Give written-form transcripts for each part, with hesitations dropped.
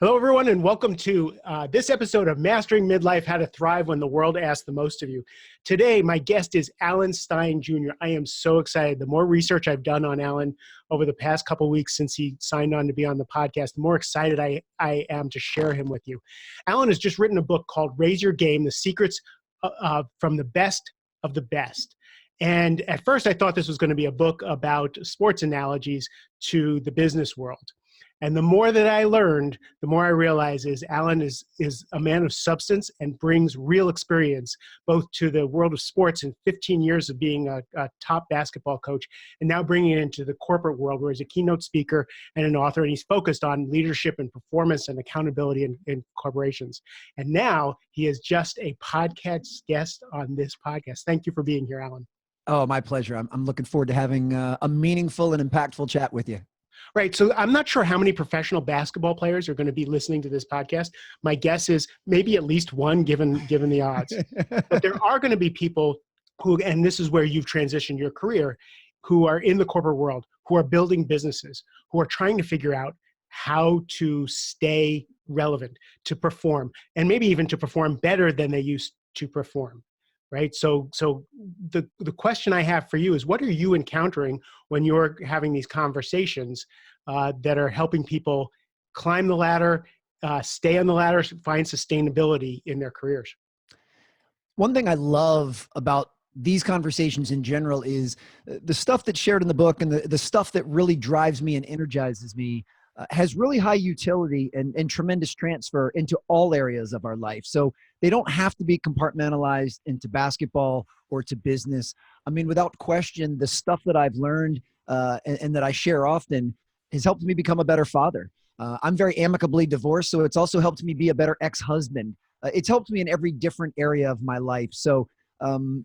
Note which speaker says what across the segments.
Speaker 1: Hello, everyone, and welcome to this episode of Mastering Midlife, How to Thrive When the World Asks the Most of You. Today, my guest is Alan Stein, Jr. I am so excited. The more research I've done on Alan over the past couple of weeks since he signed on to be on the podcast, the more excited I am to share him with you. Alan has just written a book called Raise Your Game, The Secrets from the Best of the Best. And at first, I thought this was going to be a book about sports analogies to the business world. And the more that I learned, the more I realized is Alan is a man of substance and brings real experience both to the world of sports and 15 years of being a top basketball coach, and now bringing it into the corporate world where he's a keynote speaker and an author, and he's focused on leadership and performance and accountability in corporations. And now he is just a podcast guest on this podcast. Thank you for being here, Alan.
Speaker 2: Oh, my pleasure. I'm looking forward to having a meaningful and impactful chat with you.
Speaker 1: Right. So I'm not sure how many professional basketball players are going to be listening to this podcast. My guess is maybe at least one, given the odds. But there are going to be people who, and this is where you've transitioned your career, who are in the corporate world, who are building businesses, who are trying to figure out how to stay relevant, to perform, and maybe even to perform better than they used to perform. Right. So the question I have for you is, what are you encountering when you're having these conversations that are helping people climb the ladder, stay on the ladder, find sustainability in their careers?
Speaker 2: One thing I love about these conversations in general is the stuff that's shared in the book, and the stuff that really drives me and energizes me has really high utility and tremendous transfer into all areas of our life. So they don't have to be compartmentalized into basketball or to business. I mean, without question, the stuff that I've learned and that I share often has helped me become a better father. I'm very amicably divorced, so it's also helped me be a better ex-husband. It's helped me in every different area of my life. So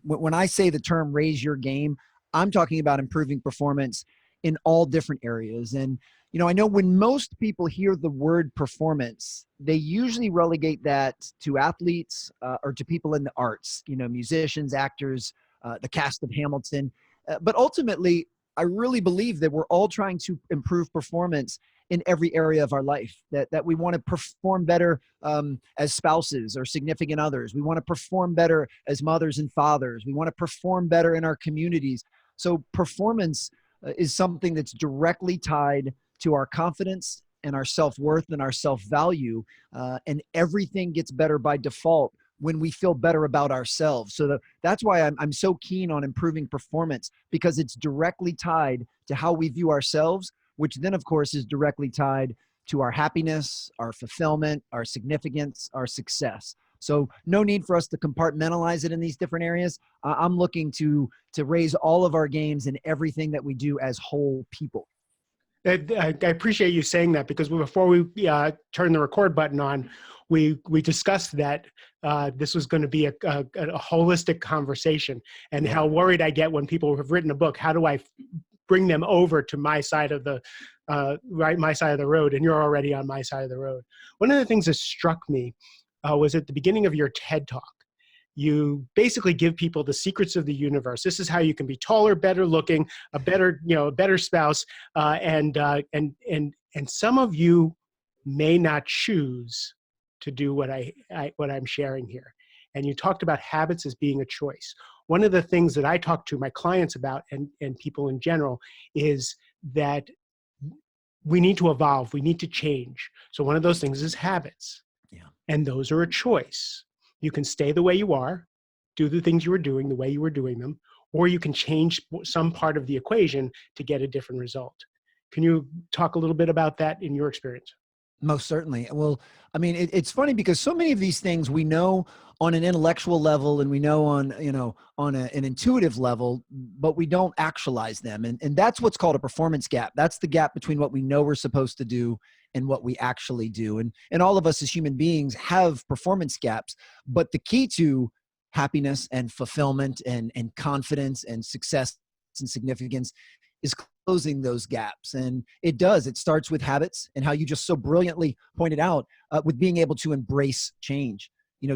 Speaker 2: when I say the term raise your game, I'm talking about improving performance in all different areas. And I know when most people hear the word performance, they usually relegate that to athletes or to people in the arts, musicians, actors, the cast of Hamilton. But ultimately, I really believe that we're all trying to improve performance in every area of our life, that we want to perform better as spouses or significant others. We want to perform better as mothers and fathers. We want to perform better in our communities. So performance is something that's directly tied to our confidence and our self-worth and our self-value. And everything gets better by default when we feel better about ourselves. So that's why I'm so keen on improving performance, because it's directly tied to how we view ourselves, which then, of course, is directly tied to our happiness, our fulfillment, our significance, our success. So no need for us to compartmentalize it in these different areas. I'm looking to raise all of our games in everything that we do as whole people.
Speaker 1: I appreciate you saying that, because before we turn the record button on, we discussed that this was going to be a holistic conversation, and how worried I get when people have written a book. How do I bring them over to my side of the my side of the road? And you're already on my side of the road. One of the things that struck me was at the beginning of your TED Talk. You basically give people the secrets of the universe. This is how you can be taller, better looking, a better spouse, and some of you may not choose to do what I'm sharing here. And you talked about habits as being a choice. One of the things that I talk to my clients about, and people in general, is that we need to evolve. We need to change. So one of those things is habits.
Speaker 2: Yeah.
Speaker 1: And those are a choice. You can stay the way you are, do the things you were doing the way you were doing them, or you can change some part of the equation to get a different result. Can you talk a little bit about that in your experience?
Speaker 2: Most certainly. Well, I mean, it's funny because so many of these things we know on an intellectual level, and we know on an intuitive level, but we don't actualize them. And that's what's called a performance gap. That's the gap between what we know we're supposed to do and what we actually do. And all of us as human beings have performance gaps, but the key to happiness and fulfillment and confidence and success and significance is closing those gaps. And it does. It starts with habits, and how you just so brilliantly pointed out, with being able to embrace change.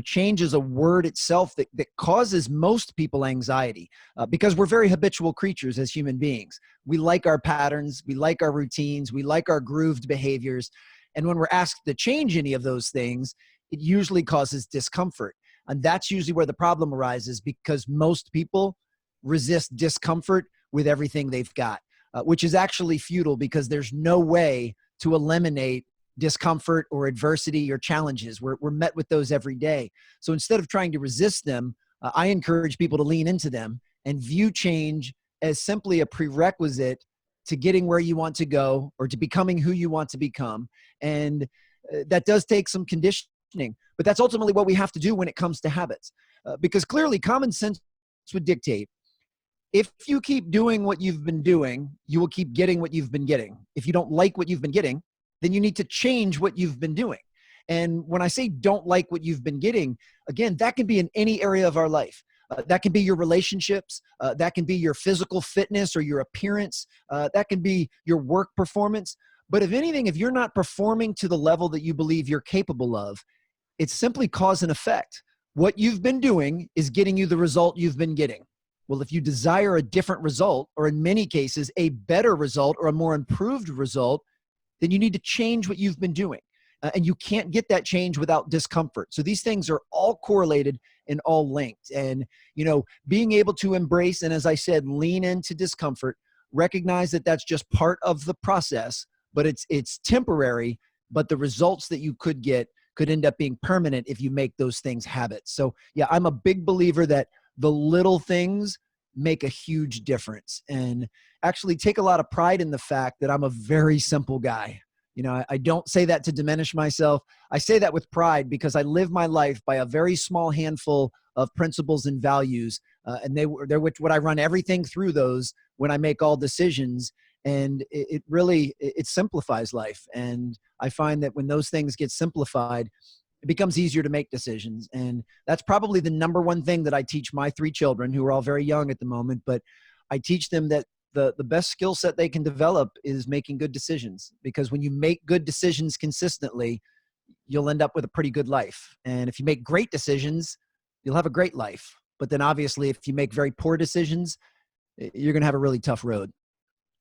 Speaker 2: Change is a word itself that causes most people anxiety because we're very habitual creatures as human beings. We like our patterns. We like our routines. We like our grooved behaviors. And when we're asked to change any of those things, it usually causes discomfort. And that's usually where the problem arises, because most people resist discomfort with everything they've got, which is actually futile, because there's no way to eliminate discomfort or adversity or challenges. We're met with those every day. So instead of trying to resist them, I encourage people to lean into them and view change as simply a prerequisite to getting where you want to go, or to becoming who you want to become. And that does take some conditioning, but that's ultimately what we have to do when it comes to habits. Because clearly common sense would dictate, if you keep doing what you've been doing, you will keep getting what you've been getting. If you don't like what you've been getting, then you need to change what you've been doing. And when I say don't like what you've been getting, again, that can be in any area of our life. That can be your relationships. That can be your physical fitness or your appearance. That can be your work performance. But if anything, if you're not performing to the level that you believe you're capable of, it's simply cause and effect. What you've been doing is getting you the result you've been getting. Well, if you desire a different result, or in many cases, a better result or a more improved result, then you need to change what you've been doing. And you can't get that change without discomfort. So these things are all correlated and all linked. And, being able to embrace, and as I said, lean into discomfort, recognize that that's just part of the process, but it's temporary, but the results that you could get could end up being permanent if you make those things habits. So yeah, I'm a big believer that the little things make a huge difference, and actually take a lot of pride in the fact that I'm a very simple guy. I don't say that to diminish myself. I say that with pride, because I live my life by a very small handful of principles and values. And they're what I run everything through those when I make all decisions. And it really simplifies life. And I find that when those things get simplified, it becomes easier to make decisions. And that's probably the number one thing that I teach my 3 children, who are all very young at the moment, but I teach them that the best skill set they can develop is making good decisions. Because when you make good decisions consistently, you'll end up with a pretty good life. And if you make great decisions, you'll have a great life. But then obviously, if you make very poor decisions, you're going to have a really tough road.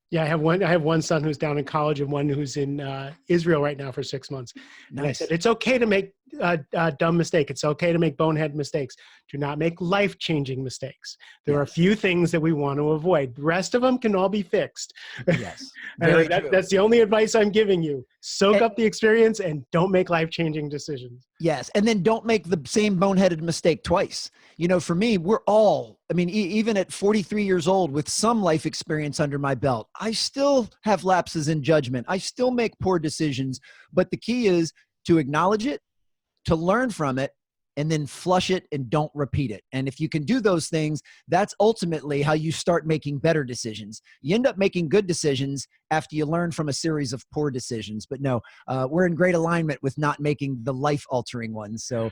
Speaker 1: Yeah, I have one son who's down in college and one who's in Israel right now for 6 months. And I said,
Speaker 2: Nice.
Speaker 1: it's okay to make a dumb mistake. It's okay to make bonehead mistakes. Do not make life-changing mistakes. There are a
Speaker 2: Yes.
Speaker 1: few things that we want to avoid. The rest of them can all be fixed.
Speaker 2: Yes. Very true.
Speaker 1: That's the only advice I'm giving you. Soak up the experience and don't make life-changing decisions.
Speaker 2: Yes. And then don't make the same boneheaded mistake twice. For me, we're all, even at 43 years old with some life experience under my belt, I still have lapses in judgment. I still make poor decisions, but the key is to acknowledge it, to learn from it, and then flush it and don't repeat it. And if you can do those things, that's ultimately how you start making better decisions. You end up making good decisions after you learn from a series of poor decisions. But no, we're in great alignment with not making the life-altering ones. So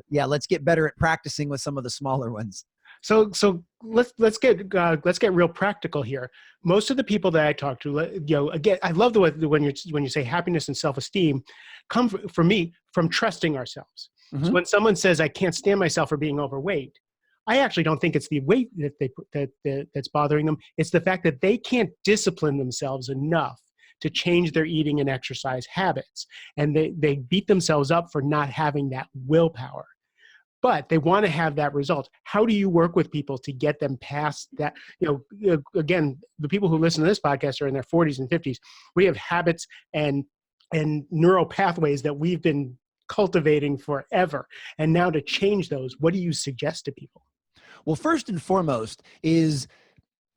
Speaker 2: yeah, let's get better at practicing with some of the smaller ones.
Speaker 1: So let's get real practical here. Most of the people that I talk to, again, I love the way when you say happiness and self-esteem come for me from trusting ourselves. So when someone says I can't stand myself for being overweight, I actually don't think it's the weight that's bothering them. It's the fact that they can't discipline themselves enough to change their eating and exercise habits, and they beat themselves up for not having that willpower. But they want to have that result. How do you work with people to get them past that? Again, the people who listen to this podcast are in their 40s and 50s. We have habits and neural pathways that we've been cultivating forever. And now to change those, what do you suggest to people?
Speaker 2: Well, first and foremost is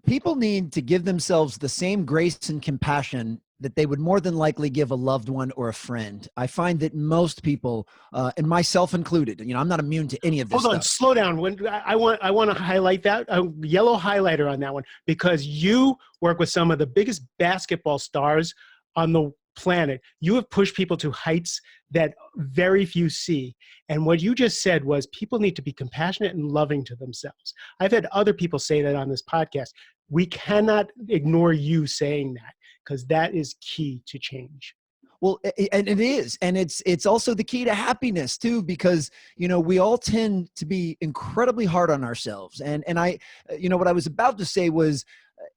Speaker 2: people need to give themselves the same grace and compassion that they would more than likely give a loved one or a friend. I find that most people, and myself included, I'm not immune to any of this
Speaker 1: Hold on,
Speaker 2: stuff.
Speaker 1: slow down. I want to highlight that, a yellow highlighter on that one, because you work with some of the biggest basketball stars on the planet. You have pushed people to heights that very few see. And what you just said was people need to be compassionate and loving to themselves. I've had other people say that on this podcast. We cannot ignore you saying that, because that is key to change.
Speaker 2: Well, and it is. And it's also the key to happiness too, because, we all tend to be incredibly hard on ourselves. And I, what I was about to say was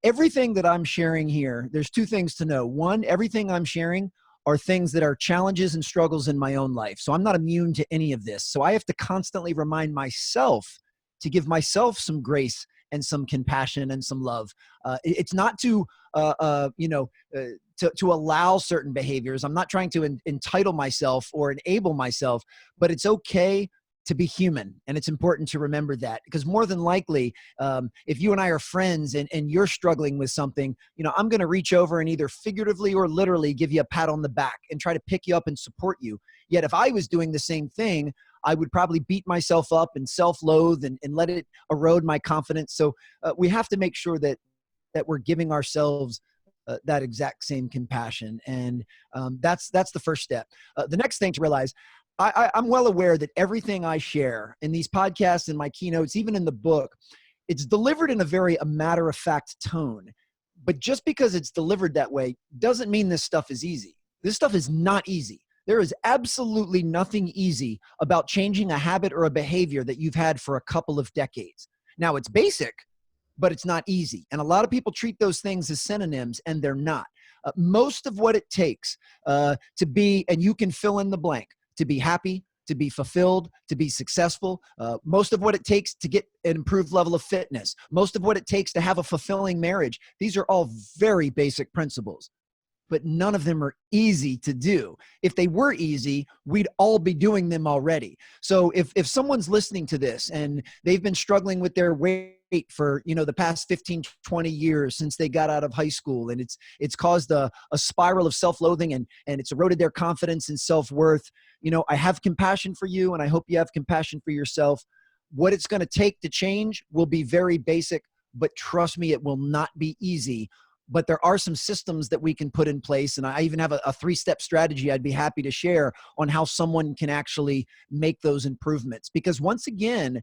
Speaker 2: everything that I'm sharing here, there's 2 things to know. One, everything I'm sharing are things that are challenges and struggles in my own life. So I'm not immune to any of this. So I have to constantly remind myself to give myself some grace and some compassion and some love. It's not to, to allow certain behaviors. I'm not trying to entitle myself or enable myself, but it's okay to be human. And it's important to remember that, because more than likely, if you and I are friends and you're struggling with something, I'm going to reach over and either figuratively or literally give you a pat on the back and try to pick you up and support you. Yet if I was doing the same thing, I would probably beat myself up and self-loathe and let it erode my confidence. So we have to make sure that we're giving ourselves that exact same compassion. And that's the first step. The next thing to realize, I'm well aware that everything I share in these podcasts and my keynotes, even in the book, it's delivered in a matter-of-fact tone. But just because it's delivered that way doesn't mean this stuff is easy. This stuff is not easy. There is absolutely nothing easy about changing a habit or a behavior that you've had for a couple of decades. Now, it's basic, but it's not easy. And a lot of people treat those things as synonyms, and they're not. Most of what it takes to be, and you can fill in the blank, to be happy, to be fulfilled, to be successful, most of what it takes to get an improved level of fitness, most of what it takes to have a fulfilling marriage, these are all very basic principles. But none of them are easy to do. If they were easy, we'd all be doing them already. So if someone's listening to this and they've been struggling with their weight for, the past 15, 20 years since they got out of high school, and it's caused a spiral of self-loathing and it's eroded their confidence and self-worth, I have compassion for you, and I hope you have compassion for yourself. What it's going to take to change will be very basic, but trust me, it will not be easy. But there are some systems that we can put in place. And I even have a 3-step strategy I'd be happy to share on how someone can actually make those improvements. Because once again,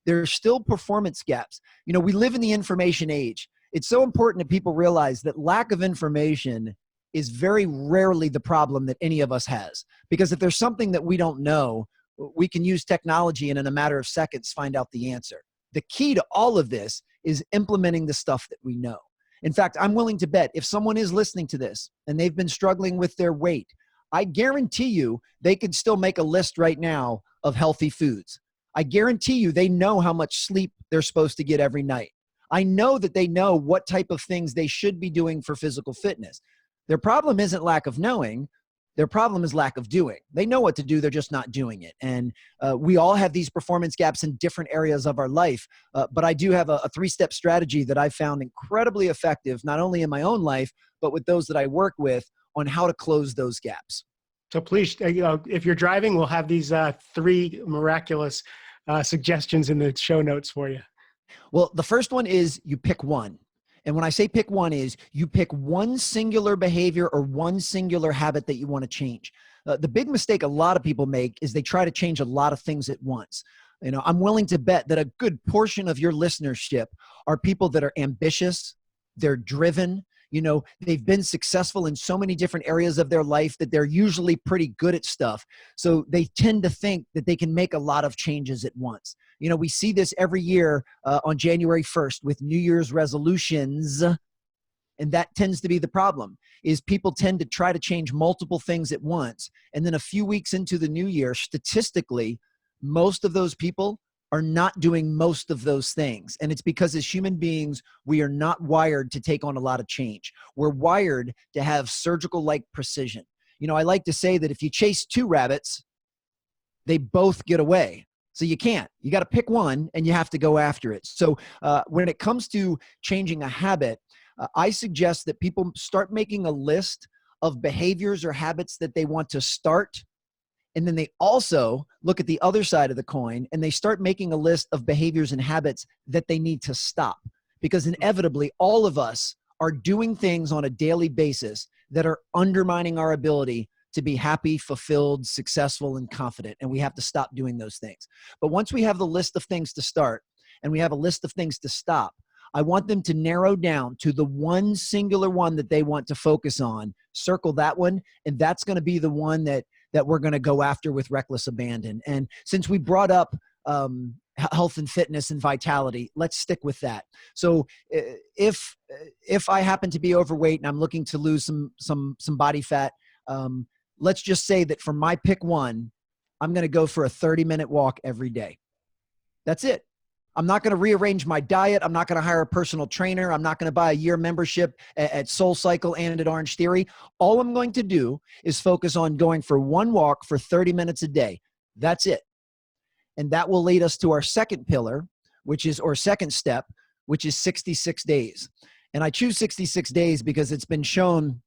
Speaker 2: there's still performance gaps. We live in the information age. It's so important that people realize that lack of information is very rarely the problem that any of us has. Because if there's something that we don't know, we can use technology and in a matter of seconds find out the answer. The key to all of this is implementing the stuff that we know. In fact, I'm willing to bet if someone is listening to this and they've been struggling with their weight, I guarantee you they could still make a list right now of healthy foods. I guarantee you they know how much sleep they're supposed to get every night. I know that they know what type of things they should be doing for physical fitness. Their problem isn't lack of knowing. Their problem is lack of doing. They know what to do. They're just not doing it. And we all have these performance gaps in different areas of our life. But I do have a 3-step strategy that I found incredibly effective, not only in my own life, but with those that I work with, on how to close those gaps.
Speaker 1: So please, if you're driving, we'll have these 3 miraculous suggestions in the show notes for you.
Speaker 2: Well, the first one is you pick one. And when I say pick one, is you pick one singular behavior or one singular habit that you want to change. The big mistake a lot of people make is they try to change a lot of things at once. I'm willing to bet that a good portion of your listenership are people that are ambitious, they're driven, they've been successful in so many different areas of their life that they're usually pretty good at stuff. So they tend to think that they can make a lot of changes at once. We see this every year on January 1st with New Year's resolutions. And that tends to be the problem, is people tend to try to change multiple things at once. And then a few weeks into the new year, statistically, most of those people are not doing most of those things. And it's because as human beings, we are not wired to take on a lot of change. We're wired to have surgical-like precision. I like to say that if you chase 2 rabbits, they both get away. So you can't. You got to pick one and you have to go after it. So when it comes to changing a habit, I suggest that people start making a list of behaviors or habits that they want to start. And then they also look at the other side of the coin and they start making a list of behaviors and habits that they need to stop. Because inevitably, all of us are doing things on a daily basis that are undermining our ability to be happy, fulfilled, successful, and confident. And we have to stop doing those things. But once we have the list of things to start and we have a list of things to stop, I want them to narrow down to the one singular one that they want to focus on, circle that one, and that's going to be the one that we're going to go after with reckless abandon. And since we brought up health and fitness and vitality, let's stick with that. So if I happen to be overweight and I'm looking to lose some body fat, Let's just say that for my pick one, I'm going to go for a 30-minute walk every day. That's it. I'm not going to rearrange my diet. I'm not going to hire a personal trainer. I'm not going to buy a year membership at SoulCycle and at Orange Theory. All I'm going to do is focus on going for one walk for 30 minutes a day. That's it. And that will lead us to our second pillar, or second step, which is 66 days. And I choose 66 days because it's been shown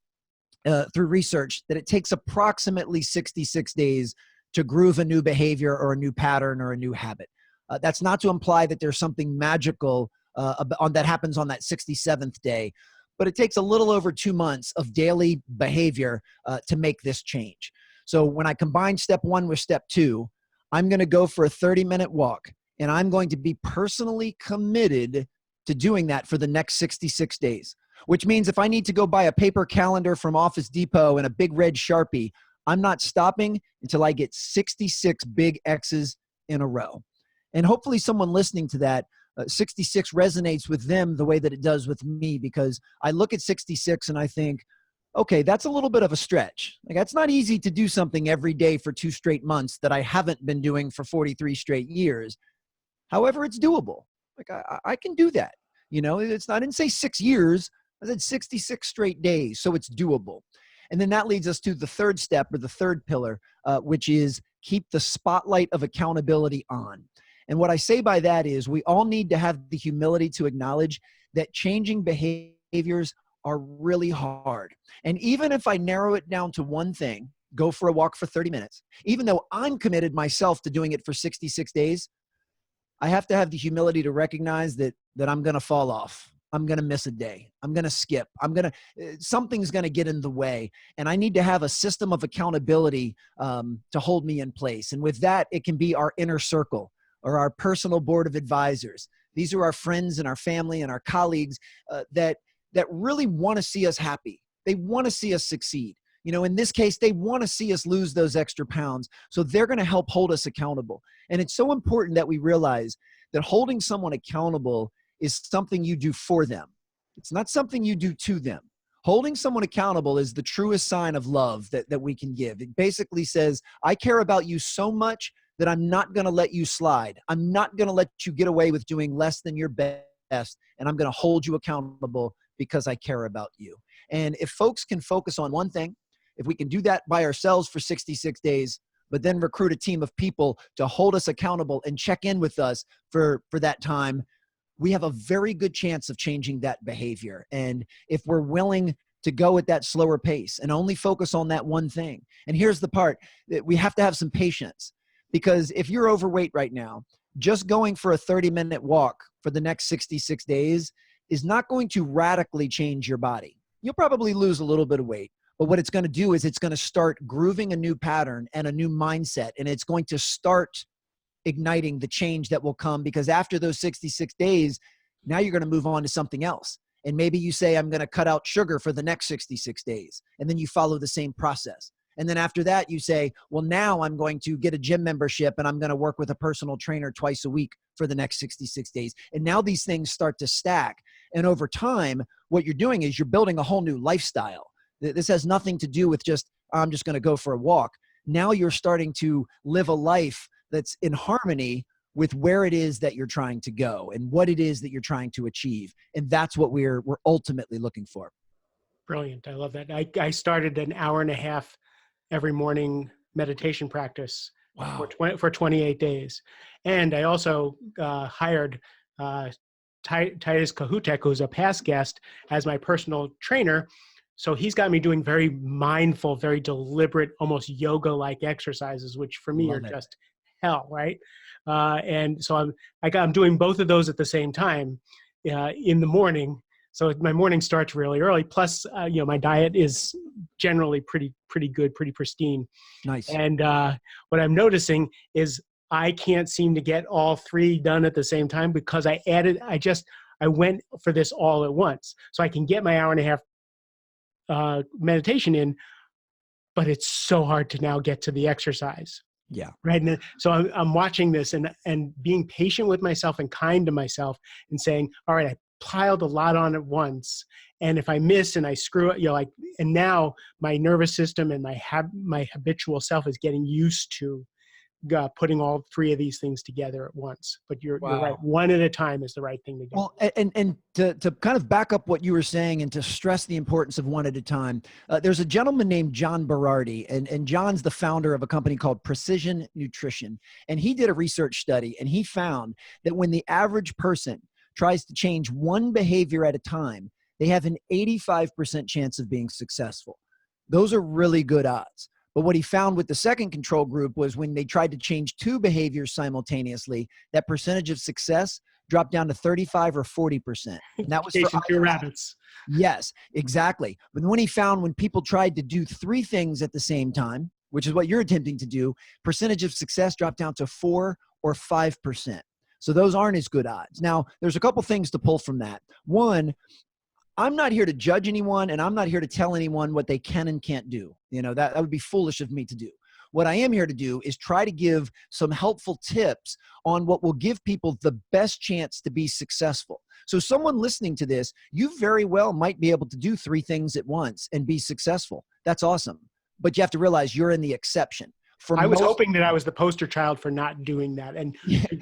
Speaker 2: through research that it takes approximately 66 days to groove a new behavior or a new pattern or a new habit. That's not to imply that there's something magical that happens on that 67th day, but it takes a little over 2 months of daily behavior to make this change. So when I combine step one with step two, I'm going to go for a 30-minute walk, and I'm going to be personally committed to doing that for the next 66 days, which means if I need to go buy a paper calendar from Office Depot and a big red Sharpie, I'm not stopping until I get 66 big X's in a row. And hopefully someone listening to that, 66 resonates with them the way that it does with me, because I look at 66 and I think, okay, that's a little bit of a stretch. Like, that's not easy to do something every day for 2 straight months that I haven't been doing for 43 straight years. However, it's doable. Like, I can do that. You know, it's not, I didn't say 6 years. I said 66 straight days. So it's doable. And then that leads us to the third step, or the third pillar, which is keep the spotlight of accountability on. And what I say by that is we all need to have the humility to acknowledge that changing behaviors are really hard. And even if I narrow it down to one thing, go for a walk for 30 minutes, even though I'm committed myself to doing it for 66 days, I have to have the humility to recognize that I'm going to fall off. I'm going to miss a day. I'm going to skip. Something's going to get in the way. And I need to have a system of accountability to hold me in place. And with that, it can be our inner circle or our personal board of advisors. These are our friends and our family and our colleagues that really want to see us happy. They want to see us succeed. You know, in this case, they want to see us lose those extra pounds. So they're going to help hold us accountable. And it's so important that we realize that holding someone accountable is something you do for them. It's not something you do to them. Holding someone accountable is the truest sign of love that we can give. It basically says, I care about you so much that I'm not going to let you slide. I'm not going to let you get away with doing less than your best, and I'm going to hold you accountable because I care about you. And if folks can focus on one thing, if we can do that by ourselves for 66 days, but then recruit a team of people to hold us accountable and check in with us for that time, we have a very good chance of changing that behavior. And if we're willing to go at that slower pace and only focus on that one thing. And here's the part that we have to have some patience, because if you're overweight right now, just going for a 30-minute walk for the next 66 days is not going to radically change your body. You'll probably lose a little bit of weight, but what it's going to do is it's going to start grooving a new pattern and a new mindset, and it's going to start igniting the change that will come, because after those 66 days, now you're going to move on to something else. And maybe you say, I'm going to cut out sugar for the next 66 days. And then you follow the same process. And then after that, you say, well, now I'm going to get a gym membership and I'm going to work with a personal trainer twice a week for the next 66 days. And now these things start to stack. And over time, what you're doing is you're building a whole new lifestyle. This has nothing to do with just, I'm just going to go for a walk. Now you're starting to live a life that's in harmony with where it is that you're trying to go and what it is that you're trying to achieve. And that's what we're ultimately looking for.
Speaker 1: Brilliant. I love that. I started an hour and a half every morning meditation practice.
Speaker 2: Wow.
Speaker 1: for 28 days. And I also hired Titus Kahutek, who's a past guest, as my personal trainer. So he's got me doing very mindful, very deliberate, almost yoga-like exercises, which for me are just hell, right? And so I'm doing both of those at the same time in the morning. So my morning starts really early. Plus, my diet is generally pretty good, pretty pristine.
Speaker 2: Nice.
Speaker 1: And what I'm noticing is I can't seem to get all three done at the same time, because I went for this all at once. So I can get my hour and a half meditation in, but it's so hard to now get to the exercise.
Speaker 2: Yeah.
Speaker 1: Right. And so I'm watching this and being patient with myself and kind to myself and saying, all right, piled a lot on at once. And if I miss and I screw it, like, and now my nervous system and my habitual self is getting used to putting all three of these things together at once. But you're right.
Speaker 2: Wow.
Speaker 1: One at a time is the right thing to do.
Speaker 2: Well, and to kind of back up what you were saying and to stress the importance of one at a time, there's a gentleman named John Berardi, and John's the founder of a company called Precision Nutrition. And he did a research study, and he found that when the average person tries to change one behavior at a time, they have an 85% chance of being successful. Those are really good odds. But what he found with the second control group was when they tried to change two behaviors simultaneously, that percentage of success dropped down to 35 or 40%. And that was for
Speaker 1: Chasing two rabbits.
Speaker 2: Yes, exactly. But when he found when people tried to do three things at the same time, which is what you're attempting to do, percentage of success dropped down to 4 or 5%. So those aren't as good odds. Now, there's a couple things to pull from that. One, I'm not here to judge anyone, and I'm not here to tell anyone what they can and can't do. That would be foolish of me to do. What I am here to do is try to give some helpful tips on what will give people the best chance to be successful. So someone listening to this, you very well might be able to do three things at once and be successful. That's awesome. But you have to realize you're in the exception.
Speaker 1: I was hoping that I was the poster child for not doing that, and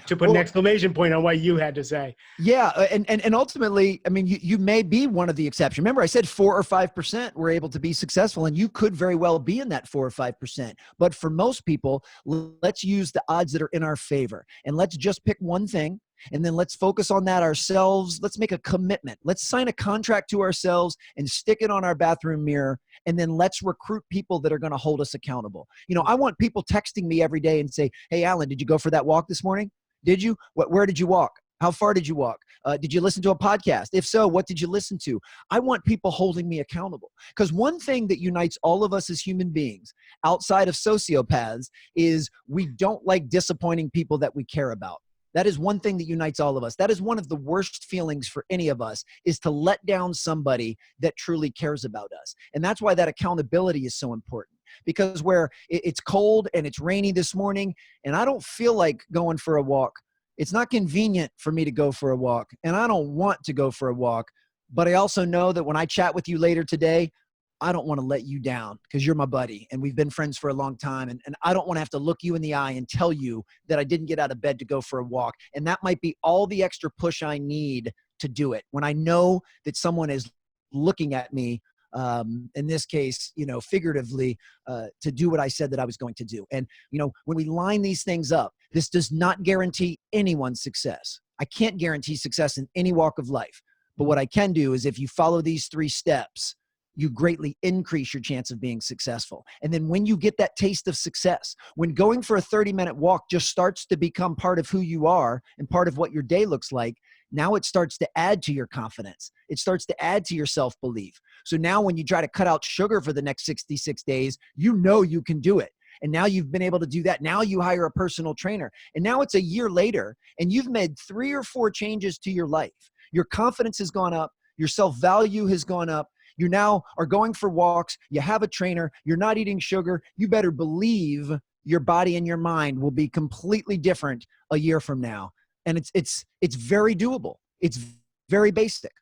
Speaker 1: to put
Speaker 2: well,
Speaker 1: an exclamation point on what you had to say.
Speaker 2: Yeah, and ultimately, I mean, you may be one of the exceptions. Remember, I said 4 or 5% were able to be successful, and you could very well be in that 4 or 5%. But for most people, let's use the odds that are in our favor, and let's just pick one thing, and then let's focus on that ourselves. Let's make a commitment. Let's sign a contract to ourselves and stick it on our bathroom mirror. And then let's recruit people that are going to hold us accountable. I want people texting me every day and say, hey, Alan, did you go for that walk this morning? Did you? Where did you walk? How far did you walk? Did you listen to a podcast? If so, what did you listen to? I want people holding me accountable. Because one thing that unites all of us as human beings outside of sociopaths is we don't like disappointing people that we care about. That is one thing that unites all of us. That is one of the worst feelings for any of us, is to let down somebody that truly cares about us. And that's why that accountability is so important. Because where it's cold and it's rainy this morning and I don't feel like going for a walk, it's not convenient for me to go for a walk, and I don't want to go for a walk. But I also know that when I chat with you later today, I don't want to let you down because you're my buddy and we've been friends for a long time. And I don't want to have to look you in the eye and tell you that I didn't get out of bed to go for a walk. And that might be all the extra push I need to do it. When I know that someone is looking at me, in this case, figuratively, to do what I said that I was going to do. And, when we line these things up, this does not guarantee anyone's success. I can't guarantee success in any walk of life. But what I can do is if you follow these 3 steps, you greatly increase your chance of being successful. And then when you get that taste of success, when going for a 30-minute walk just starts to become part of who you are and part of what your day looks like, now it starts to add to your confidence. It starts to add to your self-belief. So now when you try to cut out sugar for the next 66 days, you know you can do it. And now you've been able to do that. Now you hire a personal trainer. And now it's a year later and you've made 3 or 4 changes to your life. Your confidence has gone up. Your self-value has gone up. You now are going for walks. You have a trainer. You're not eating sugar. You better believe your body and your mind will be completely different a year from now. And it's very doable. It's very basic.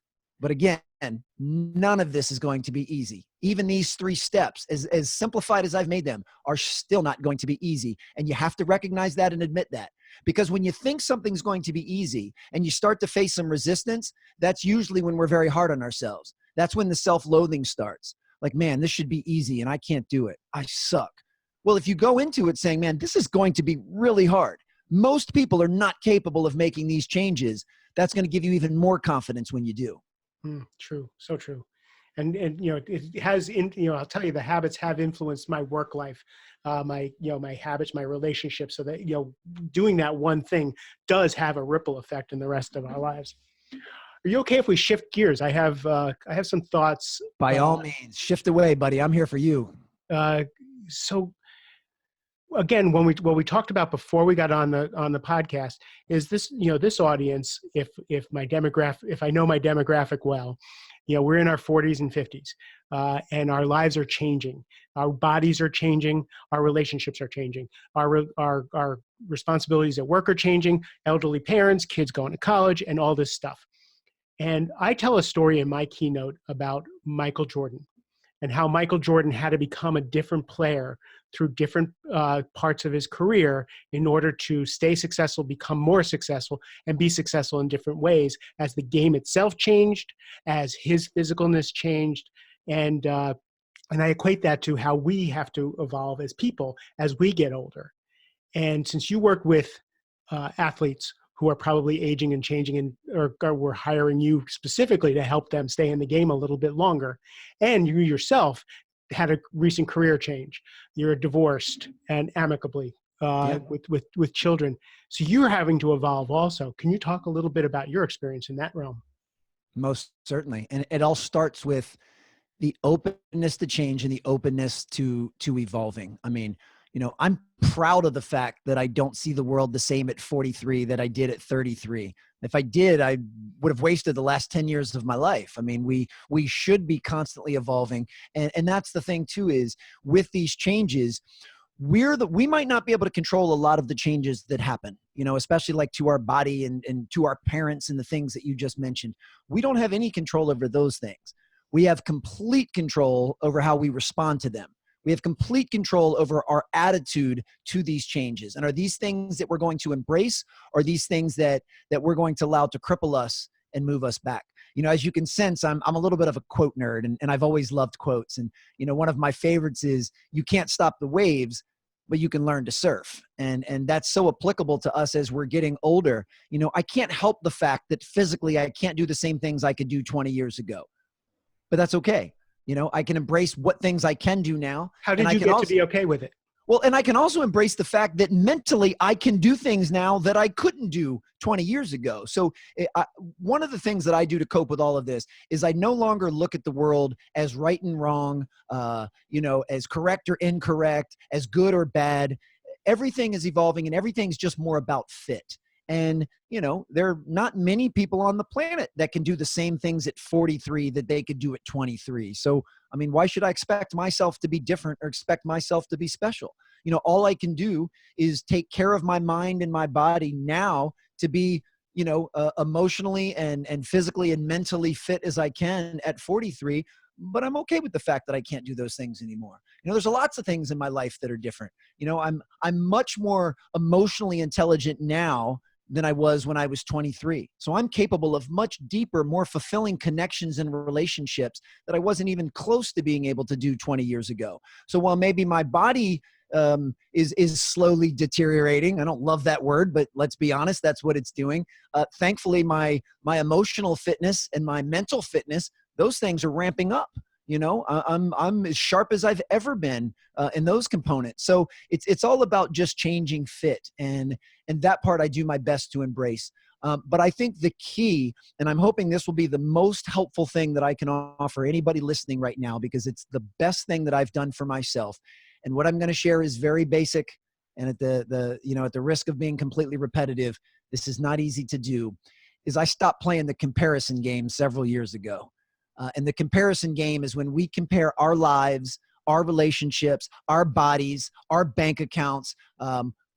Speaker 2: But again, none of this is going to be easy. Even these 3 steps, as simplified as I've made them, are still not going to be easy. And you have to recognize that and admit that. Because when you think something's going to be easy and you start to face some resistance, that's usually when we're very hard on ourselves. That's when the self-loathing starts. Like, man, this should be easy and I can't do it. I suck. Well, if you go into it saying, man, this is going to be really hard. Most people are not capable of making these changes. That's going to give you even more confidence when you do.
Speaker 1: True. So true. And it has, I'll tell you, the habits have influenced my work life, my habits, my relationships, so that, doing that one thing does have a ripple effect in the rest of our lives. Are you okay if we shift gears? I have some thoughts.
Speaker 2: By all means, shift away, buddy. I'm here for you.
Speaker 1: So again, what we talked about before we got on the podcast is this, this audience, if I know my demographic well, we're in our 40s and 50s, and our lives are changing. Our bodies are changing. Our relationships are changing. Our responsibilities at work are changing. Elderly parents, kids going to college, and all this stuff. And I tell a story in my keynote about Michael Jordan and how Michael Jordan had to become a different player through different parts of his career in order to stay successful, become more successful, and be successful in different ways as the game itself changed, as his physicalness changed. And I equate that to how we have to evolve as people as we get older. And since you work with athletes who are probably aging and changing, and or we're hiring you specifically to help them stay in the game a little bit longer, and you yourself had a recent career change. You're divorced and amicably
Speaker 2: Yeah,
Speaker 1: with children, so you're having to evolve also. Can you talk a little bit about your experience in that realm?
Speaker 2: most certainly. And it all starts with the openness to change and the openness to evolving. I mean, I'm proud of the fact that I don't see the world the same at 43 that I did at 33. If I did, I would have wasted the last 10 years of my life. I mean, we should be constantly evolving. And that's the thing too, is with these changes, we might not be able to control a lot of the changes that happen, especially like to our body and to our parents and the things that you just mentioned. We don't have any control over those things. We have complete control over how we respond to them. We have complete control over our attitude to these changes. And are these things that we're going to embrace, or these things that we're going to allow to cripple us and move us back? As you can sense, I'm a little bit of a quote nerd, and I've always loved quotes. And, one of my favorites is, you can't stop the waves, but you can learn to surf. And that's so applicable to us as we're getting older. I can't help the fact that physically I can't do the same things I could do 20 years ago, but that's okay. I can embrace what things I can do now.
Speaker 1: How
Speaker 2: And
Speaker 1: did
Speaker 2: I
Speaker 1: you
Speaker 2: can
Speaker 1: get to
Speaker 2: also,
Speaker 1: be okay with it?
Speaker 2: well, and I can also embrace the fact that mentally I can do things now that I couldn't do 20 years ago. So one of the things that I do to cope with all of this is I no longer look at the world as right and wrong, as correct or incorrect, as good or bad. Everything is evolving and everything's just more about fit. And, there are not many people on the planet that can do the same things at 43 that they could do at 23. So, I mean, why should I expect myself to be different or expect myself to be special? All I can do is take care of my mind and my body now to be, emotionally and physically and mentally fit as I can at 43. But I'm okay with the fact that I can't do those things anymore. There's lots of things in my life that are different. I'm much more emotionally intelligent now than I was when I was 23. So I'm capable of much deeper, more fulfilling connections and relationships that I wasn't even close to being able to do 20 years ago. So while maybe my body is slowly deteriorating, I don't love that word, but let's be honest, that's what it's doing. Thankfully, my emotional fitness and my mental fitness, those things are ramping up. I'm as sharp as I've ever been in those components. So it's all about just changing fit, and that part I do my best to embrace. But I think the key, and I'm hoping this will be the most helpful thing that I can offer anybody listening right now, because it's the best thing that I've done for myself. And what I'm going to share is very basic, and at the risk of being completely repetitive, this is not easy to do. Is I stopped playing the comparison game several years ago. And the comparison game is when we compare our lives, our relationships, our bodies, our bank accounts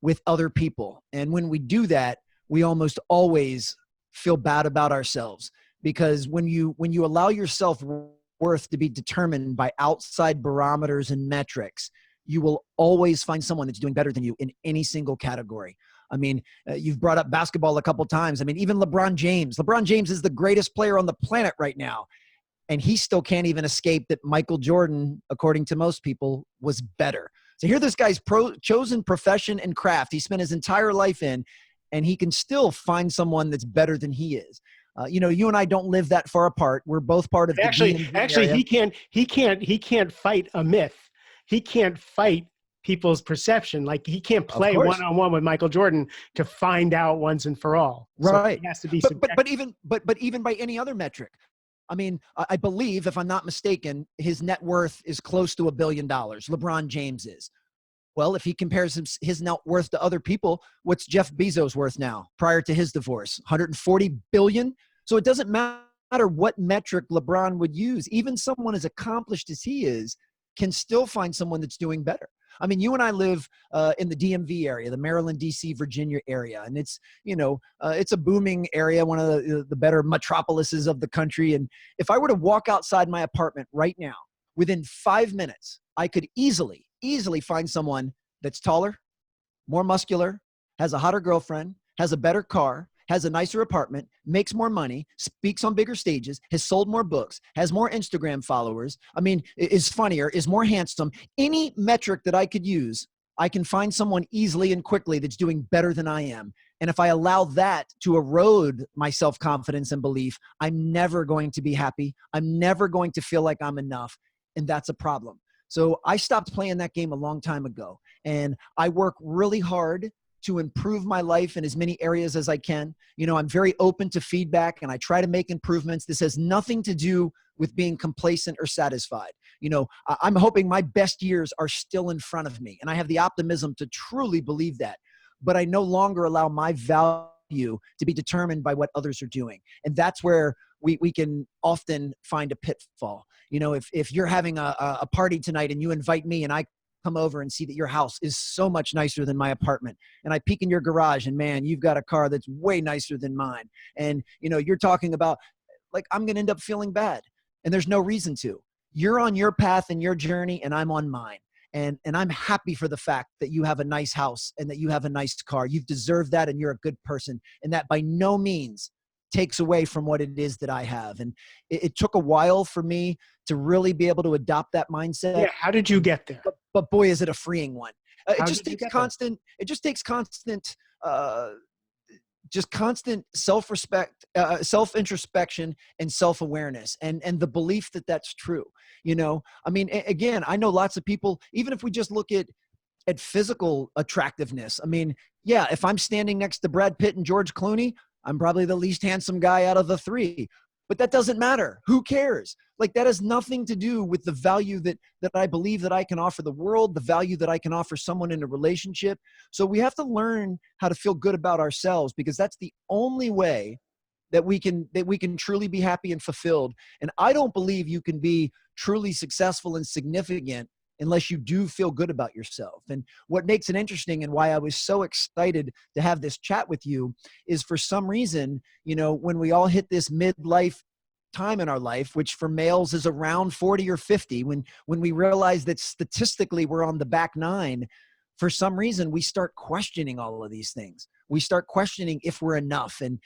Speaker 2: with other people. And when we do that, we almost always feel bad about ourselves, because when you allow yourself worth to be determined by outside barometers and metrics, you will always find someone that's doing better than you in any single category. I mean, you've brought up basketball a couple times. I mean, even LeBron James. LeBron James is the greatest player on the planet right now. And he still can't even escape that Michael Jordan, according to most people, was better. So here this guy's chosen profession and craft he spent his entire life in, and he can still find someone that's better than he is. You and I don't live that far apart. We're both part of the DMV area.
Speaker 1: He can't fight a myth. He can't fight people's perception. Like, he can't play one-on-one with Michael Jordan to find out once and for all.
Speaker 2: Right.
Speaker 1: So it has to be
Speaker 2: but even by any other metric. I mean, I believe, if I'm not mistaken, his net worth is close to $1 billion. LeBron James is. Well, if he compares his net worth to other people, what's Jeff Bezos worth now prior to his divorce? 140 billion. So it doesn't matter what metric LeBron would use. Even someone as accomplished as he is can still find someone that's doing better. I mean, you and I live in the DMV area, the Maryland, DC, Virginia area. And it's, it's a booming area, one of the better metropolises of the country. And if I were to walk outside my apartment right now, within 5 minutes, I could easily find someone that's taller, more muscular, has a hotter girlfriend, has a better car, has a nicer apartment, makes more money, speaks on bigger stages, has sold more books, has more Instagram followers. I mean, is funnier, is more handsome. Any metric that I could use, I can find someone easily and quickly that's doing better than I am. And if I allow that to erode my self-confidence and belief, I'm never going to be happy. I'm never going to feel like I'm enough. And that's a problem. So I stopped playing that game a long time ago. And I work really hard to improve my life in as many areas as I can. I'm very open to feedback and I try to make improvements. This has nothing to do with being complacent or satisfied. I'm hoping my best years are still in front of me. And I have the optimism to truly believe that. But I no longer allow my value to be determined by what others are doing. And that's where we can often find a pitfall. If you're having a party tonight and you invite me and I come over and see that your house is so much nicer than my apartment, and I peek in your garage and man, you've got a car that's way nicer than mine. And, you're talking about like, I'm going to end up feeling bad and there's no reason to. You're on your path and your journey and I'm on mine. And I'm happy for the fact that you have a nice house and that you have a nice car. You've deserved that and you're a good person. And that by no means takes away from what it is that I have. And it took a while for me to really be able to adopt that mindset.
Speaker 1: Yeah. How did you get there?
Speaker 2: But boy, is it a freeing one. It
Speaker 1: How
Speaker 2: just
Speaker 1: did you
Speaker 2: takes
Speaker 1: get there?
Speaker 2: constant, it just takes constant, just constant self-respect, self-introspection and self-awareness and the belief that that's true. I mean, again, I know lots of people, even if we just look at physical attractiveness. I mean, yeah, if I'm standing next to Brad Pitt and George Clooney, I'm probably the least handsome guy out of the three, but that doesn't matter. Who cares? Like, that has nothing to do with the value that I believe that I can offer the world, the value that I can offer someone in a relationship. So we have to learn how to feel good about ourselves, because that's the only way that we can truly be happy and fulfilled. And I don't believe you can be truly successful and significant unless you do feel good about yourself. And what makes it interesting and why I was so excited to have this chat with you is, for some reason, when we all hit this midlife time in our life, which for males is around 40 or 50, when we realize that statistically we're on the back nine, for some reason we start questioning all of these things. We start questioning if we're enough, and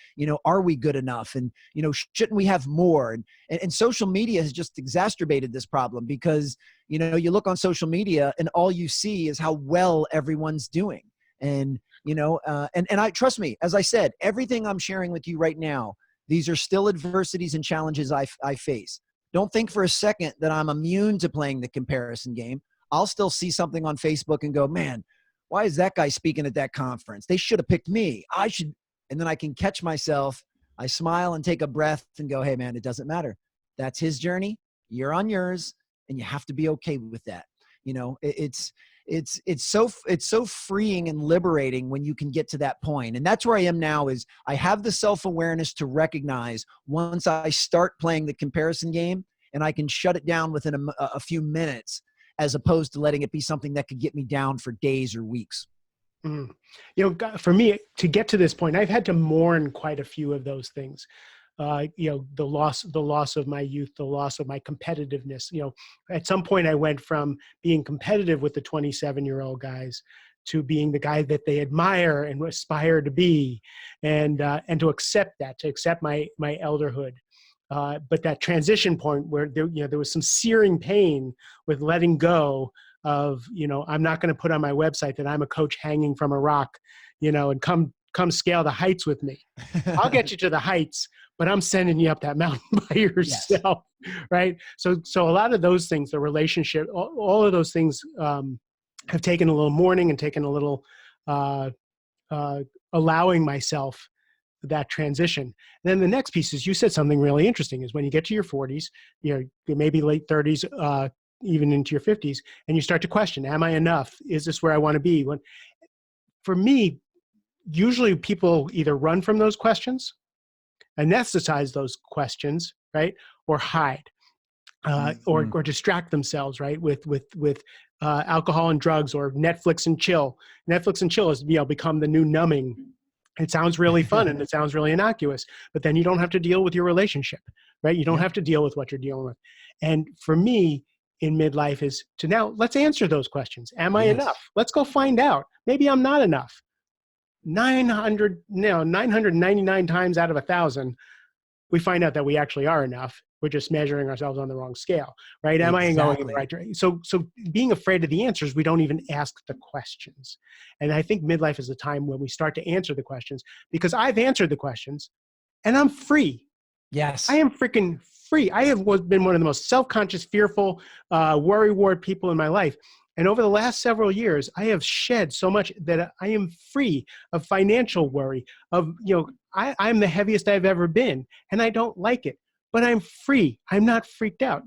Speaker 2: are we good enough, and shouldn't we have more? And social media has just exacerbated this problem, because you look on social media and all you see is how well everyone's doing. And and I, trust me, as I said, everything I'm sharing with you right now, these are still adversities and challenges I face. Don't think for a second that I'm immune to playing the comparison game. I'll still see something on Facebook and go, man, why is that guy speaking at that conference? They should have picked me. I should. And then I can catch myself. I smile and take a breath and go, hey, man, it doesn't matter. That's his journey. You're on yours. And you have to be okay with that. It's so freeing and liberating when you can get to that point. And that's where I am now. Is I have the self-awareness to recognize once I start playing the comparison game, and I can shut it down within a few minutes, as opposed to letting it be something that could get me down for days or weeks.
Speaker 1: Mm. For me to get to this point, I've had to mourn quite a few of those things. The loss of my youth, the loss of my competitiveness. At some point I went from being competitive with the 27-year-old guys to being the guy that they admire and aspire to be, and to accept my elderhood. But that transition point where there was some searing pain with letting go of, I'm not going to put on my website that I'm a coach hanging from a rock, and come scale the heights with me. I'll get you to the heights, but I'm sending you up that mountain by yourself. Yes. Right. So a lot of those things, the relationship, all of those things have taken a little mourning and taken a little allowing myself that transition. And then the next piece is, you said something really interesting, is when you get to your 40s, maybe late 30s, even into your 50s, and you start to question, am I enough? Is this where I want to be? For me, usually people either run from those questions, anesthetize those questions, right? Or hide.
Speaker 2: Mhm.
Speaker 1: or distract themselves, right, with alcohol and drugs, or Netflix and chill. Netflix and chill has become the new numbing. It sounds really fun and it sounds really innocuous, but then you don't have to deal with your relationship, right? You don't
Speaker 2: Yeah.
Speaker 1: have to deal with what you're dealing with. And for me, in midlife is to now let's answer those questions. Am I enough?
Speaker 2: Yes.
Speaker 1: Let's go find out. Maybe I'm not enough. 999 times out of 1,000, we find out that we actually are enough. We're just measuring ourselves on the wrong scale, right? Am I going in the
Speaker 2: Exactly.
Speaker 1: right direction? So being afraid of the answers, we don't even ask the questions. And I think midlife is a time when we start to answer the questions, because I've answered the questions and I'm free. I
Speaker 2: Yes.
Speaker 1: am freaking free. I have been one of the most self-conscious, fearful, worry wart people in my life. And over the last several years, I have shed so much that I am free of financial worry, I'm the heaviest I've ever been, and I don't like it, but I'm free. I'm not freaked out.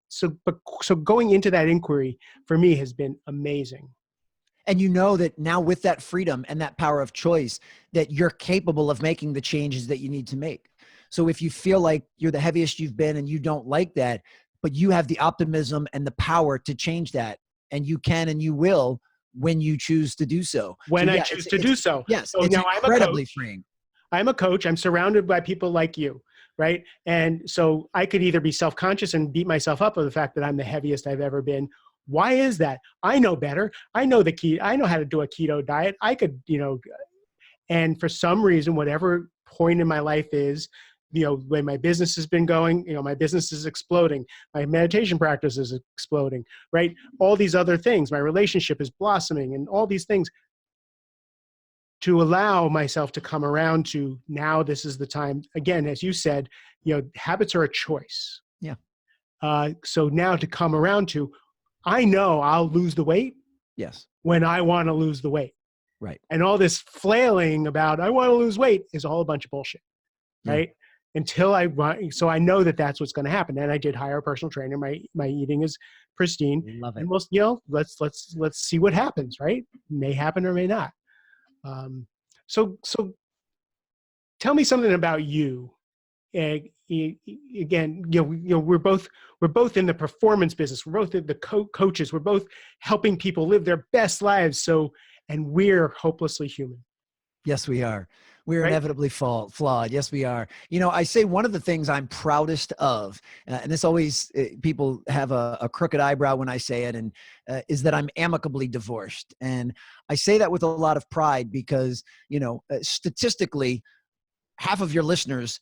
Speaker 1: So going into that inquiry for me has been amazing.
Speaker 2: And you know that now, with that freedom and that power of choice, that you're capable of making the changes that you need to make. So if you feel like you're the heaviest you've been and you don't like that, but you have the optimism and the power to change that, and you can and you will when you choose to do so. So
Speaker 1: When I
Speaker 2: yeah,
Speaker 1: choose to do so.
Speaker 2: yes,
Speaker 1: So
Speaker 2: it's
Speaker 1: now I'm a
Speaker 2: incredibly
Speaker 1: coach.
Speaker 2: freeing.
Speaker 1: I'm surrounded by people like you, right? And so I could either be self-conscious and beat myself up for the fact that I'm the heaviest I've ever been. Why is that? I know better. I know the key. I know how to do a keto diet. I could, and for some reason, whatever point in my life is, when my business has been going, my business is exploding. My meditation practice is exploding, right? All these other things, my relationship is blossoming, and all these things, to allow myself to come around to now, this is the time. Again, as you said, habits are a choice.
Speaker 2: Yeah.
Speaker 1: So now to come around to, I know I'll lose the weight
Speaker 2: Yes.
Speaker 1: when I want to lose the weight.
Speaker 2: Right.
Speaker 1: And all this flailing about, I want to lose weight, is all a bunch of bullshit,
Speaker 2: Yeah.
Speaker 1: right? Until I run. So I know that that's what's going to happen. And I did hire a personal trainer. My eating is pristine.
Speaker 2: Love it.
Speaker 1: And let's see what happens, right? May happen or may not. So tell me something about you. Again, we're both in the performance business. We're both the coaches. We're both helping people live their best lives. And we're hopelessly human,
Speaker 2: Yes, we are. We're
Speaker 1: right?
Speaker 2: inevitably flawed. Yes, we are. I say one of the things I'm proudest of, and this always, people have a crooked eyebrow when I say it, and is that I'm amicably divorced. And I say that with a lot of pride because, statistically, half of your listeners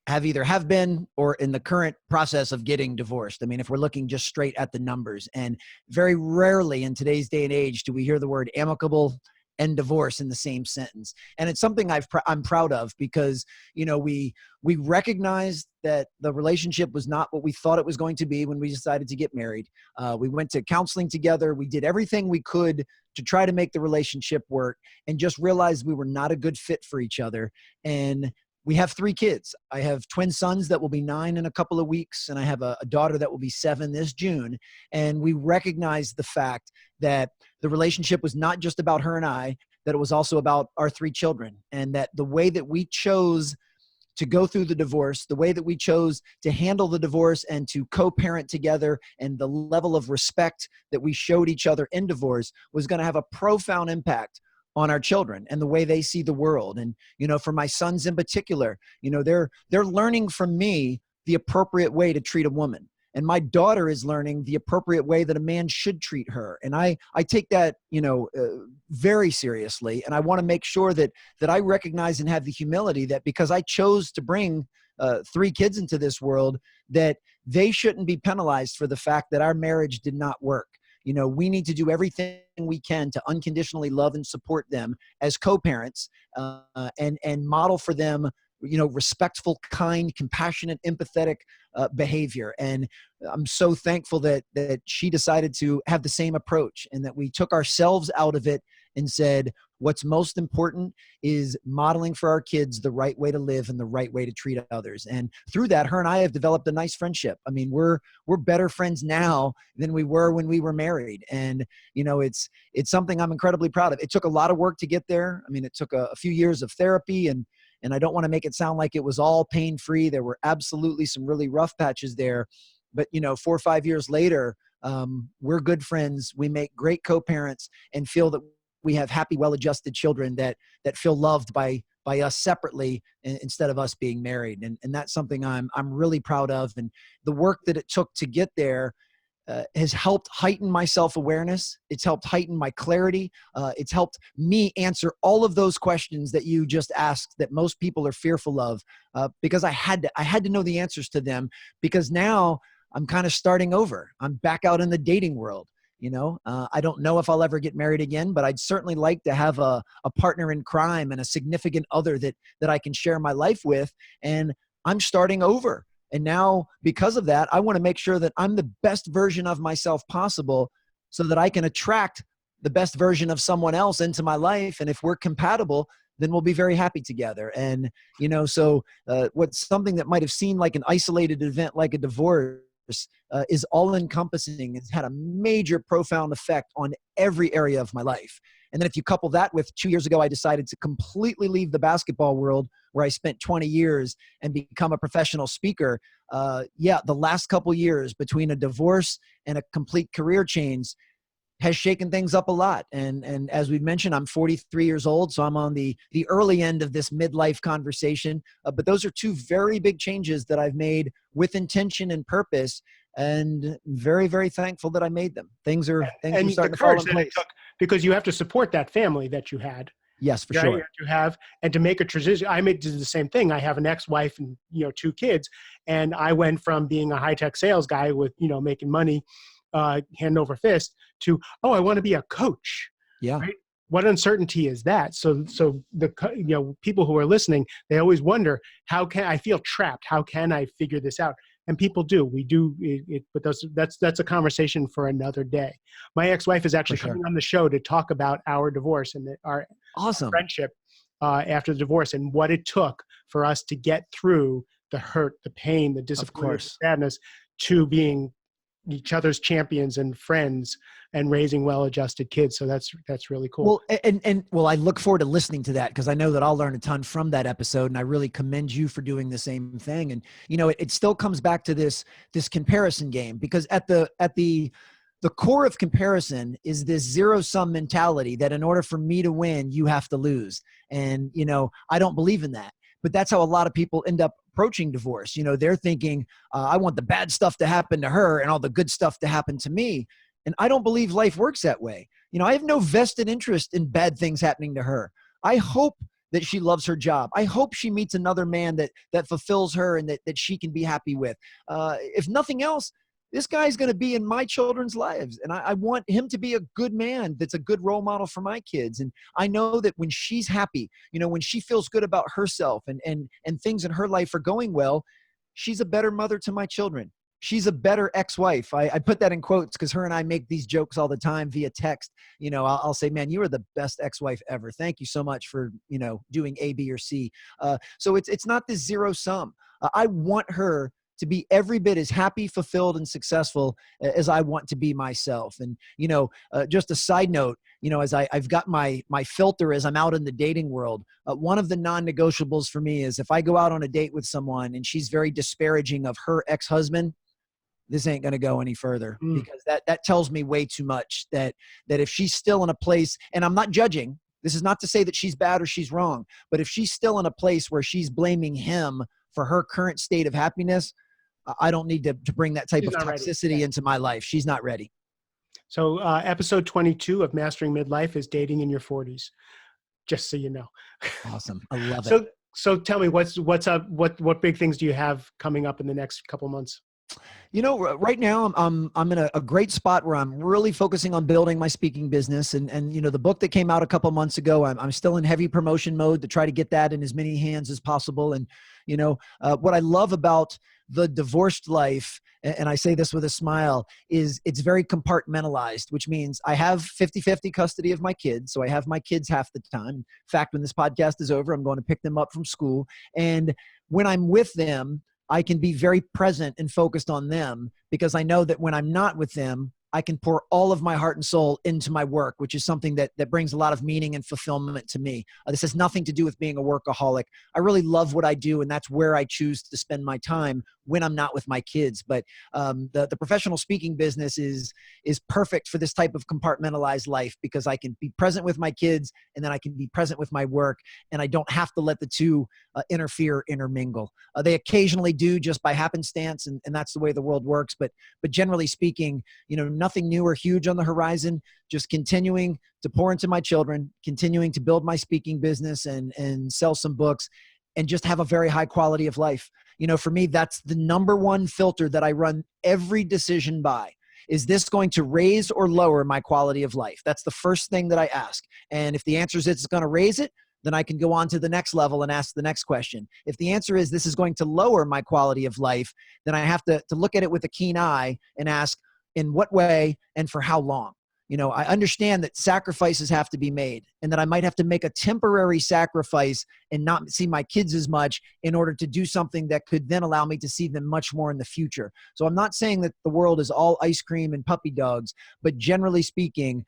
Speaker 2: have been or in the current process of getting divorced. I mean, if we're looking just straight at the numbers, and very rarely in today's day and age do we hear the word amicable and divorce in the same sentence. And it's something I'm proud of because, we recognized that the relationship was not what we thought it was going to be when we decided to get married. We went to counseling together. We did everything we could to try to make the relationship work, and just realized we were not a good fit for each other. And we have 3 kids. I have twin sons that will be 9 in a couple of weeks, and I have a daughter that will be 7 this June. And we recognize the fact that the relationship was not just about her and I, that it was also about our 3 children, and that the way that we chose to go through the divorce, the way that we chose to handle the divorce and to co-parent together, and the level of respect that we showed each other in divorce was going to have a profound impact on our children and the way they see the world. And, for my sons in particular, they're learning from me the appropriate way to treat a woman. And my daughter is learning the appropriate way that a man should treat her. And I take that, very seriously. And I want to make sure that I recognize and have the humility that because I chose to bring 3 kids into this world, that they shouldn't be penalized for the fact that our marriage did not work. We need to do everything we can to unconditionally love and support them as co-parents, and model for them, respectful, kind, compassionate, empathetic behavior. And I'm so thankful that she decided to have the same approach, and that we took ourselves out of it and said, what's most important is modeling for our kids the right way to live and the right way to treat others. And through that, her and I have developed a nice friendship. I mean, we're better friends now than we were when we were married. And, it's something I'm incredibly proud of. It took a lot of work to get there. I mean, it took a few years of therapy and And I don't want to make it sound like it was all pain-free. There were absolutely some really rough patches there. But, 4 or 5 years later, we're good friends. We make great co-parents and feel that we have happy, well-adjusted children that feel loved by us separately instead of us being married. And that's something I'm really proud of. And the work that it took to get there has helped heighten my self-awareness. It's helped heighten my clarity. It's helped me answer all of those questions that you just asked that most people are fearful of, because I had to know the answers to them, because now I'm kind of starting over. I'm back out in the dating world. I don't know if I'll ever get married again, but I'd certainly like to have a partner in crime and a significant other that I can share my life with. And I'm starting over. And now, because of that, I want to make sure that I'm the best version of myself possible so that I can attract the best version of someone else into my life. And if we're compatible, then we'll be very happy together. And, so what's something that might have seemed like an isolated event, like a divorce, is all encompassing. It's had a major, profound effect on every area of my life. And then if you couple that with 2 years ago, I decided to completely leave the basketball world where I spent 20 years and become a professional speaker. The last couple years between a divorce and a complete career change has shaken things up a lot. And as we mentioned, I'm 43 years old, so I'm on the early end of this midlife conversation. But those are two very big changes that I've made with intention and purpose, and very, very thankful that I made them. Things are starting to fall in place.
Speaker 1: Because you have to support that family that you had.
Speaker 2: Yes, for
Speaker 1: right?
Speaker 2: sure.
Speaker 1: You have, and to make a transition, I did the same thing. I have an ex-wife and 2 kids, and I went from being a high-tech sales guy with making money hand over fist to, I want to be a coach.
Speaker 2: Yeah.
Speaker 1: Right? What uncertainty is that? So the people who are listening, they always wonder, how can I feel trapped? How can I figure this out? And people do. We do it, but that's a conversation for another day. My ex-wife is actually coming on the show to talk about our divorce and our friendship after the divorce, and what it took for us to get through the hurt, the pain, the disappointment, the sadness, to being each other's champions and friends and raising well-adjusted kids. So that's really cool.
Speaker 2: Well, I look forward to listening to that, because I know that I'll learn a ton from that episode, and I really commend you for doing the same thing. And it still comes back to this comparison game, because at the core of comparison is this zero-sum mentality that in order for me to win, you have to lose. And I don't believe in that. But that's how a lot of people end up approaching divorce. They're thinking, I want the bad stuff to happen to her and all the good stuff to happen to me. And I don't believe life works that way. I have no vested interest in bad things happening to her. I hope that she loves her job. I hope she meets another man that fulfills her and that she can be happy with. If nothing else, this guy's going to be in my children's lives. And I want him to be a good man that's a good role model for my kids. And I know that when she's happy, when she feels good about herself and things in her life are going well, she's a better mother to my children. She's a better ex-wife. I put that in quotes because her and I make these jokes all the time via text. I'll say, man, you are the best ex-wife ever. Thank you so much for, doing A, B, or C. So it's not this zero sum. I want her to be every bit as happy, fulfilled, and successful as I want to be myself. And, just a side note, as I've got my filter as I'm out in the dating world, one of the non-negotiables for me is if I go out on a date with someone and she's very disparaging of her ex-husband, this ain't going to go any further, because that tells me way too much that if she's still in a place, and I'm not judging, this is not to say that she's bad or she's wrong, but if she's still in a place where she's blaming him for her current state of happiness, I don't need to bring that type of toxicity into my life. She's not ready.
Speaker 1: So episode 22 of Mastering Midlife is dating in your 40s, just so you know. Awesome.
Speaker 2: I love it.
Speaker 1: So tell me, what's up? What big things do you have coming up in the next couple months?
Speaker 2: Right now I'm in a great spot where I'm really focusing on building my speaking business. And the book that came out a couple months ago, I'm still in heavy promotion mode to try to get that in as many hands as possible. And, what I love about the divorced life, and I say this with a smile, is it's very compartmentalized, which means I have 50-50 custody of my kids. So I have my kids half the time. In fact, when this podcast is over, I'm going to pick them up from school. And when I'm with them, I can be very present and focused on them, because I know that when I'm not with them, I can pour all of my heart and soul into my work, which is something that brings a lot of meaning and fulfillment to me. This has nothing to do with being a workaholic. I really love what I do, and that's where I choose to spend my time when I'm not with my kids. But the professional speaking business is perfect for this type of compartmentalized life, because I can be present with my kids and then I can be present with my work, and I don't have to let the two intermingle. They occasionally do, just by happenstance, and that's the way the world works. But generally speaking, nothing new or huge on the horizon, just continuing to pour into my children, continuing to build my speaking business and sell some books, and just have a very high quality of life. For me, that's the number one filter that I run every decision by. Is this going to raise or lower my quality of life? That's the first thing that I ask. And if the answer is it's going to raise it, then I can go on to the next level and ask the next question. If the answer is this is going to lower my quality of life, then I have to look at it with a keen eye and ask, in what way and for how long? I understand that sacrifices have to be made, and that I might have to make a temporary sacrifice and not see my kids as much in order to do something that could then allow me to see them much more in the future. So I'm not saying that the world is all ice cream and puppy dogs, but generally speaking,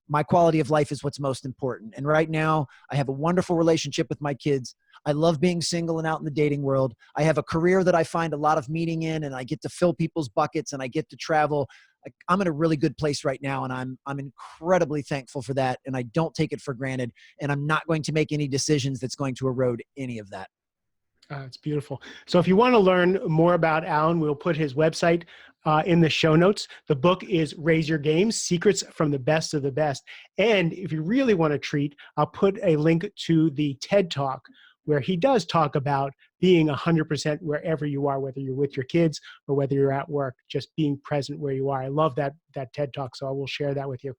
Speaker 2: my quality of life is what's most important. And right now, I have a wonderful relationship with my kids. I love being single and out in the dating world. I have a career that I find a lot of meaning in, and I get to fill people's buckets, and I get to travel. I'm in a really good place right now, and I'm incredibly thankful for that, and I don't take it for granted, and I'm not going to make any decisions that's going to erode any of that.
Speaker 1: It's beautiful. So if you want to learn more about Alan, we'll put his website in the show notes. The book is Raise Your Game, Secrets from the Best of the Best. And if you really want to treat, I'll put a link to the TED Talk, where he does talk about being 100% wherever you are, whether you're with your kids or whether you're at work, just being present where you are. I love that TED Talk, so I will share that with you.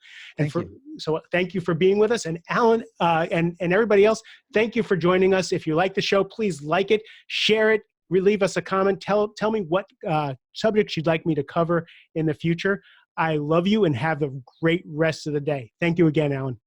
Speaker 1: So thank you for being with us. And Alan and everybody else, thank you for joining us. If you like the show, please like it, share it, leave us a comment. Tell me what subjects you'd like me to cover in the future. I love you, and have a great rest of the day. Thank you again, Alan.